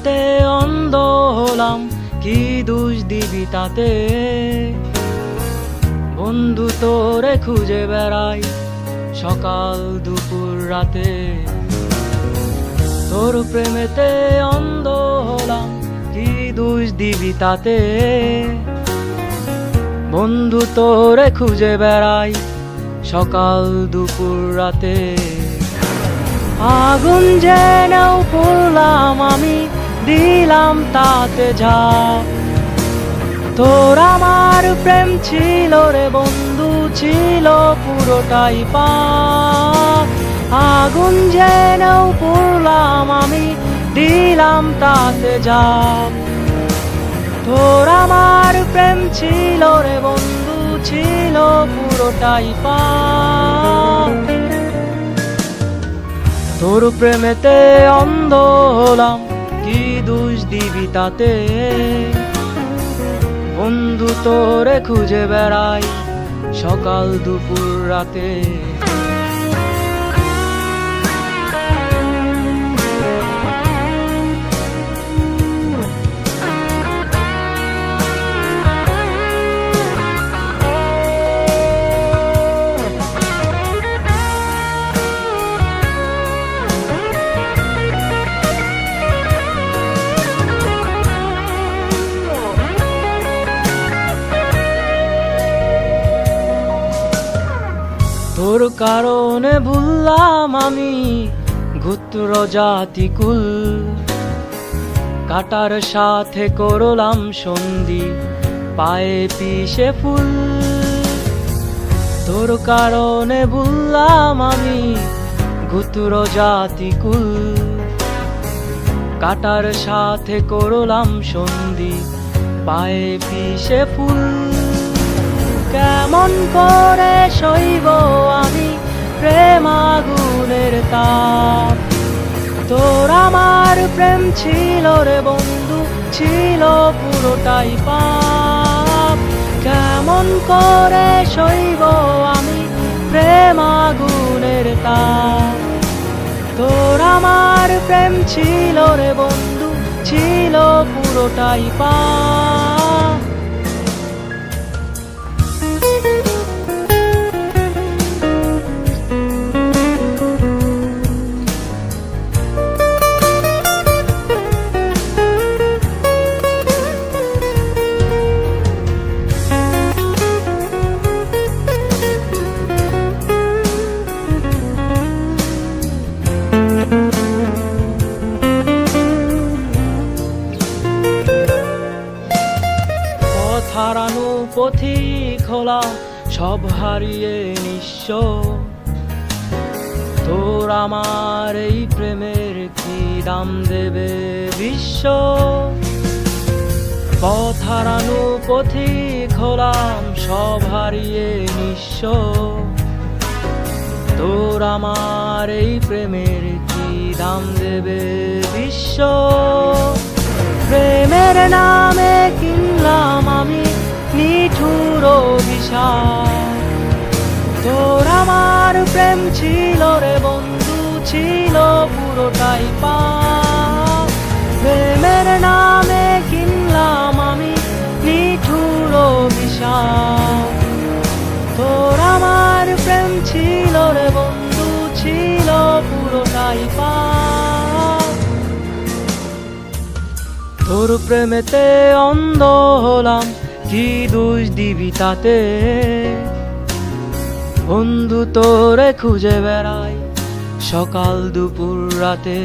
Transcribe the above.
প্রেমেতে অন্ধ হলাম, কি দোষ দিবি তাতে? বন্ধু তোরে খুঁজে বেড়াই সকাল দুপুর রাতে। তোর প্রেমেতে অন্ধ হলাম, কি দোষ দিবি তাতে? বন্ধু তোরে খুঁজে বেড়াই সকাল দুপুর রাতে। আগুন জেনেও পড়লাম আমি, দিলাম তাতে ঝাঁপ। তোর আমার প্রেম ছিল রে বন্ধু, ছিল পুরোটাই পাপ। আগুন জেনেও পড়লাম আমি, দিলাম তাতে ঝাঁপ। তোর আমার প্রেম ছিল রে বন্ধু, ছিল পুরোটাই পাপ। তোর প্রেমেতে অন্ধ হলাম, কি দোষ দিবি তাতে? বন্ধু তোরে খুঁজে বেড়াই সকাল দুপুর রাতে। তোর কারণে ভুললাম আমি গোত্র জাতিকুল, কাটার সাথে করলাম সন্ধি, পায়ে পিষে ফুল। তোর কারণে ভুললাম আমি গোত্র জাতিকুল, কাটার সাথে করলাম সন্ধি, পায়ে পিষে ফুল। কেমন করে সইব আমি প্রেম আগুনের তাপ? তোর আমার প্রেম ছিল রে বন্ধু, ছিল পুরোটাই পাপ। কেমন করে সইব আমি প্রেম আগুনের তাপ? তোর আমার প্রেম ছিল রে বন্ধু, ছিল পুরোটাই পাপ। হারানো পথিক হলাম, সব হারিয়ে নিঃস্ব। তোর আমার এই প্রেমের কি দাম দেবে বিশ্ব? পথ হারানো পথিক হলাম, সব হারিয়ে নিঃস্ব। তোর আমার এই প্রেমের কি দাম দেবে বিশ্ব? প্রেমের নামে কিনলাম আমি নিঠুর অভিশাপ। তোর আমার প্রেম ছিল রে বন্ধু, ছিল পুরোটাই পাপ। প্রেমের নামে কিনলাম আমি নিঠুর অভিশাপ। তোর আমার প্রেম ছিল রে বন্ধু, ছিল পুরোটাই পাপ। তোর প্রেমেতে অন্ধ হলাম, কি দোষ দিবি তাতে? বন্ধু তোরে খুঁজে বেড়াই সকাল দুপুর রাতে।